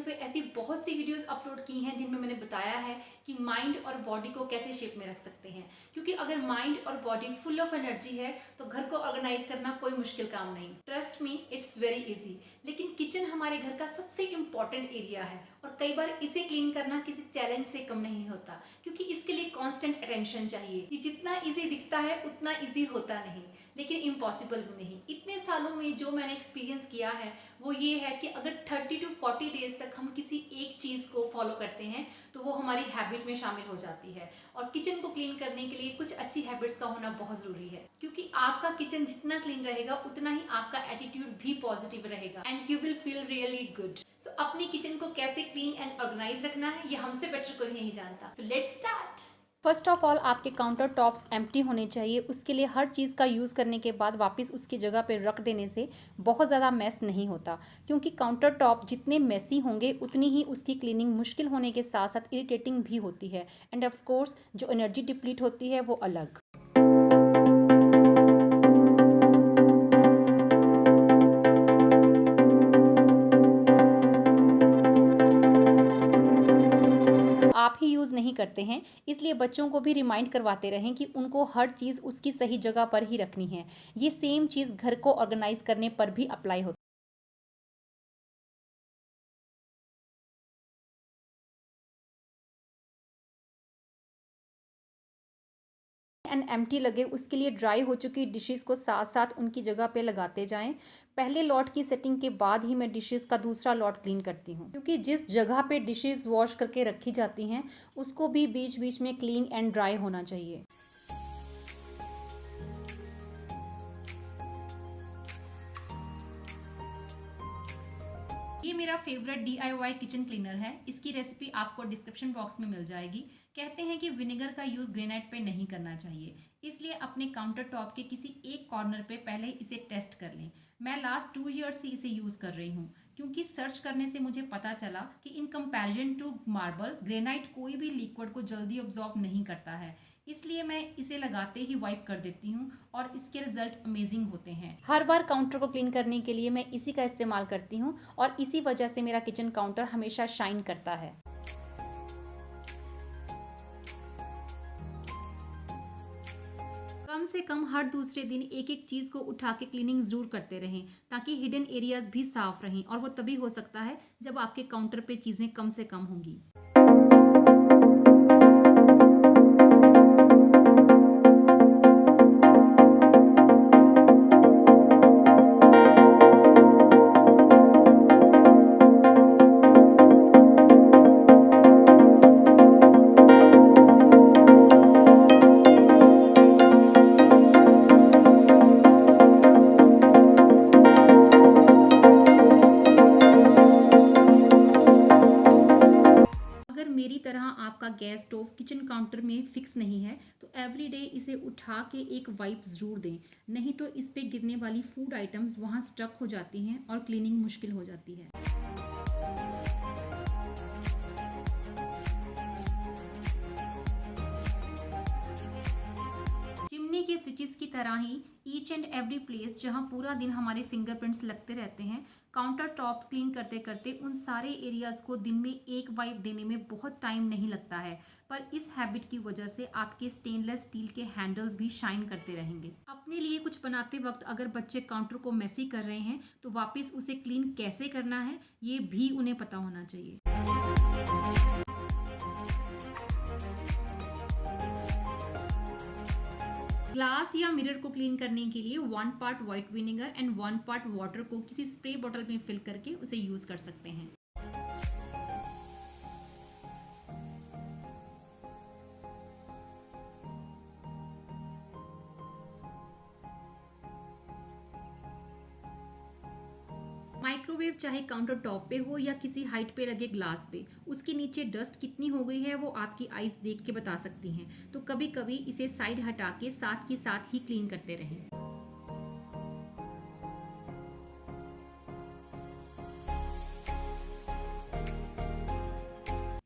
पे ऐसी बहुत सी वीडियोस अपलोड की हैं जिनमें मैंने बताया है कि माइंड और बॉडी को कैसे शेप में रख सकते हैं। क्योंकि अगर माइंड और बॉडी फुल ऑफ एनर्जी है तो घर को ऑर्गेनाइज करना कोई मुश्किल काम नहीं। Trust me, it's very easy. लेकिन किचन हमारे घर का सबसे इंपॉर्टेंट एरिया है और कई बार इसे क्लीन करना किसी चैलेंज से कम नहीं होता, क्योंकि इसके लिए कांस्टेंट अटेंशन चाहिए। ये जितना इजी दिखता है उतना इजी होता नहीं, लेकिन इम्पॉसिबल भी नहीं। इतने सालों में जो मैंने एक्सपीरियंस किया है वो ये है कि अगर 30 to 40 डेज तक हम किसी एक चीज़ को फॉलो करते हैं तो वो हमारी हैबिट में शामिल हो जाती है। और किचन को क्लीन करने के लिए कुछ अच्छी हैबिट्स का होना बहुत ज़रूरी है, क्योंकि आपका किचन जितना क्लीन रहेगा उतना ही आपका एटीट्यूड भी पॉजिटिव रहेगा and you will feel really good. So अपनी किचन को कैसे क्लीन एंड ऑर्गेनाइज रखना है ये हमसे बेटर कोई नहीं जानता। So let's start. First of all आपके काउंटर टॉप्स एम्प्टी होने चाहिए। उसके लिए हर चीज़ का यूज़ करने के बाद वापस उसकी जगह पे रख देने से बहुत ज़्यादा मैस नहीं होता, क्योंकि काउंटर टॉप जितने मैसी होंगे उतनी ही उसकी क्लीनिंग मुश्किल होने के साथ साथ इरिटेटिंग भी होती है एंड ऑफ कोर्स जो एनर्जी डिप्लीट होती है वो अलग। आप ही यूज़ नहीं करते हैं, इसलिए बच्चों को भी रिमाइंड करवाते रहें कि उनको हर चीज़ उसकी सही जगह पर ही रखनी है। ये सेम चीज़ घर को ऑर्गेनाइज करने पर भी अप्लाई होती है। एंड एम्प्टी लगे उसके लिए ड्राई हो चुकी डिशेस को साथ साथ उनकी जगह पे लगाते जाएं। पहले लॉट की सेटिंग के बाद ही मैं डिशेस का दूसरा लॉट क्लीन करती हूँ, क्योंकि जिस जगह पे डिशेस वॉश करके रखी जाती हैं उसको भी बीच बीच में क्लीन एंड ड्राई होना चाहिए। ये मेरा फेवरेट DIY किचन क्लीनर है। इसकी रेसिपी आपको डिस्क्रिप्शन बॉक्स में मिल जाएगी। कहते हैं कि विनेगर का यूज़ ग्रेनाइट पे नहीं करना चाहिए, इसलिए अपने काउंटर टॉप के किसी एक कॉर्नर पे पहले इसे टेस्ट कर लें। मैं लास्ट 2 ईयर्स से इसे यूज़ कर रही हूँ, क्योंकि सर्च करने से मुझे पता चला कि in comparison to marble granite कोई भी लिक्विड को जल्दी ऑब्जॉर्ब नहीं करता है। इसलिए मैं इसे लगाते ही वाइप कर देती हूँ और इसके रिजल्ट अमेजिंग होते हैं। हर बार काउंटर को क्लीन करने के लिए मैं इसी का इस्तेमाल करती हूँ और इसी वजह से मेरा किचन काउंटर हमेशा शाइन करता है। कम से कम हर दूसरे दिन एक एक चीज़ को उठा के क्लीनिंग ज़रूर करते रहें, ताकि हिडन एरियाज भी साफ रहें, और वो तभी हो सकता है जब आपके काउंटर पे चीज़ें कम से कम होंगी। मेरी तरह आपका गैस स्टोव किचन काउंटर में फिक्स नहीं है तो एवरीडे इसे उठा के एक वाइप ज़रूर दें, नहीं तो इस पे गिरने वाली फूड आइटम्स वहाँ स्टक हो जाती हैं और क्लीनिंग मुश्किल हो जाती है। चिमनी के स्विचेस की तरह ही ईच एंड एवरी प्लेस जहाँ पूरा दिन हमारे फिंगरप्रिंट्स लगते रहते हैं, काउंटर टॉप क्लीन करते करते उन सारे एरियाज को दिन में एक वाइप देने में बहुत टाइम नहीं लगता है, पर इस हैबिट की वजह से आपके स्टेनलेस स्टील के हैंडल्स भी शाइन करते रहेंगे। अपने लिए कुछ बनाते वक्त अगर बच्चे काउंटर को मेसी कर रहे हैं तो वापस उसे क्लीन कैसे करना है ये भी उन्हें पता होना चाहिए। ग्लास या मिरर को क्लीन करने के लिए 1 part white vinegar and 1 part water को किसी स्प्रे बोतल में फिल करके उसे यूज कर सकते हैं। माइक्रोवेव चाहे काउंटर टॉप पे हो या किसी हाइट पे लगे ग्लास पे, उसके नीचे डस्ट कितनी हो गई है वो आपकी आईज देख के बता सकती हैं, तो कभी कभी इसे साइड हटा के साथ ही क्लीन करते रहें।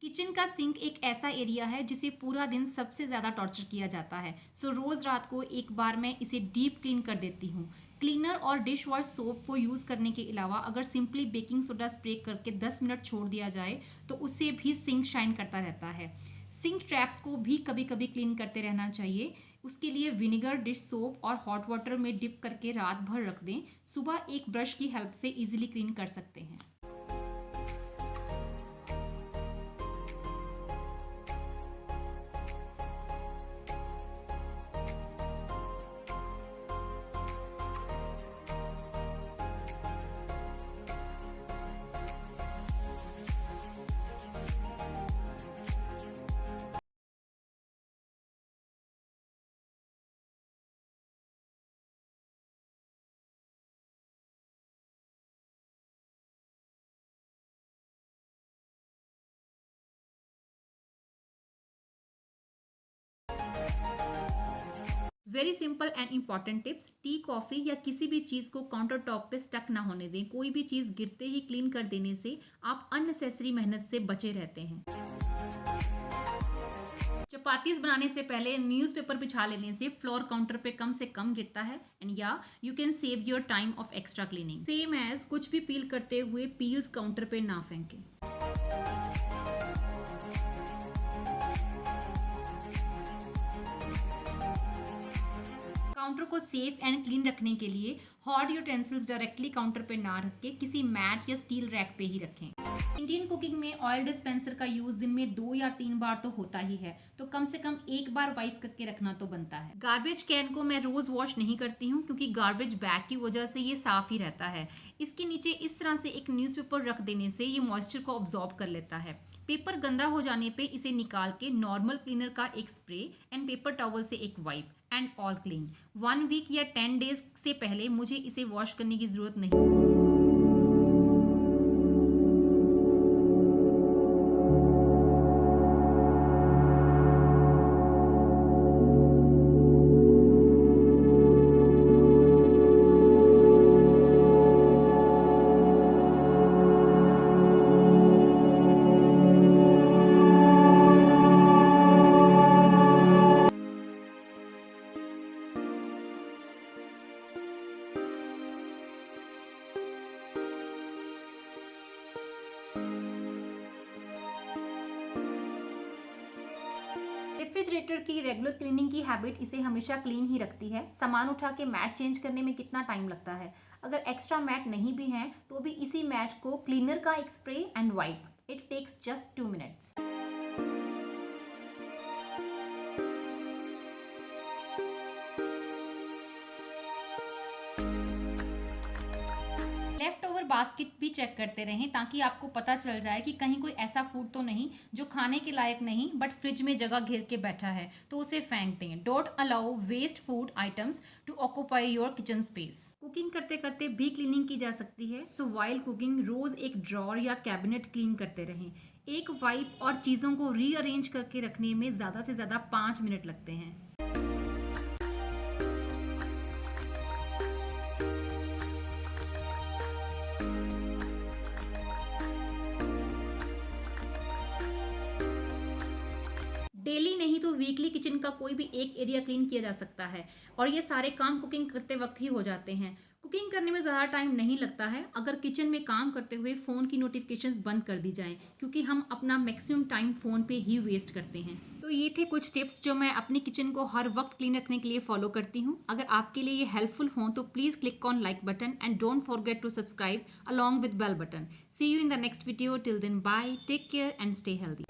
किचन का सिंक एक ऐसा एरिया है जिसे पूरा दिन सबसे ज़्यादा टॉर्चर किया जाता है, सो रोज़ रात को एक बार मैं इसे डीप क्लीन कर देती हूँ। क्लीनर और डिश वॉश सोप को यूज़ करने के अलावा अगर सिंपली बेकिंग सोडा स्प्रे करके 10 मिनट छोड़ दिया जाए तो उससे भी सिंक शाइन करता रहता है। सिंक ट्रैप्स को भी कभी कभी क्लीन करते रहना चाहिए। उसके लिए विनेगर, डिश सोप और हॉट वाटर में डिप करके रात भर रख दें। सुबह एक ब्रश की हेल्प से इजीली क्लीन कर सकते हैं। Very simple and important tips. T, coffee या किसी भी चीज़ को काउंटर टॉप पे स्टक ना होने दें। कोई भी चीज़ गिरते ही क्लीन कर देने से आप अननेसेसरी मेहनत से बचे रहते हैं। चपातीस बनाने से पहले न्यूज़पेपर बिछा लेने से फ्लोर काउंटर पे कम से कम गिरता है एंड या you can save your time of extra cleaning. Same as कुछ भी पील करते हुए पील्स काउंटर पे ना फेंकें। काउंटर को सेफ एंड क्लीन रखने के लिए हॉट यूटेंसिल्स डायरेक्टली काउंटर पे ना रख के किसी मैट या स्टील रैक पे ही रखें। इंडियन कुकिंग में ऑयल डिस्पेंसर का यूज दिन में 2 या 3 बार तो होता ही है, तो कम से कम एक बार वाइप करके रखना तो बनता है। गार्बेज कैन को मैं रोज वॉश नहीं करती हूँ क्योंकि गार्बेज बैग की वजह से ये साफ ही रहता है। इसके नीचे इस तरह से एक न्यूज़पेपर रख देने से ये मॉइस्चर को ऑब्जॉर्ब कर लेता है। पेपर गंदा हो जाने पे इसे निकाल के नॉर्मल क्लीनर का एक स्प्रे एंड पेपर टॉवल से एक wipe and all clean. 1 week या 10 डेज से पहले मुझे इसे वॉश करने की जरूरत नहीं। रेफ्रिजरेटर की रेगुलर क्लीनिंग की हैबिट इसे हमेशा क्लीन ही रखती है। सामान उठा के मैट चेंज करने में कितना टाइम लगता है। अगर एक्स्ट्रा मैट नहीं भी हैं तो भी इसी मैट को क्लीनर का एक spray and wipe, it takes just 2 minutes. Left over basket भी चेक करते रहें ताकि आपको पता चल जाए कि कहीं कोई ऐसा फूड तो नहीं जो खाने के लायक नहीं बट फ्रिज में जगह घेर के बैठा है, तो उसे फेंक दें। Don't allow waste food items to occupy your kitchen space. Cooking करते करते भी क्लीनिंग की जा सकती है, सो वाइल कुकिंग रोज एक ड्रॉर या कैबिनेट क्लीन करते रहें। एक वाइप और चीज़ों को रीअरेंज करके रखने में ज़्यादा से ज़्यादा 5 मिनट लगते हैं। डेली नहीं तो वीकली किचन का कोई भी एक एरिया क्लीन किया जा सकता है और ये सारे काम कुकिंग करते वक्त ही हो जाते हैं। कुकिंग करने में ज़्यादा टाइम नहीं लगता है अगर किचन में काम करते हुए फ़ोन की नोटिफिकेशंस बंद कर दी जाएं, क्योंकि हम अपना मैक्सिमम टाइम फ़ोन पे ही वेस्ट करते हैं। तो ये थे कुछ टिप्स जो मैं अपनी किचन को हर वक्त क्लीन रखने के लिए फॉलो करती हूँ। अगर आपके लिए ये हेल्पफुल हों तो please click on like button and don't forget to subscribe along with bell button. See you in the next video. Till then bye, take care and stay healthy.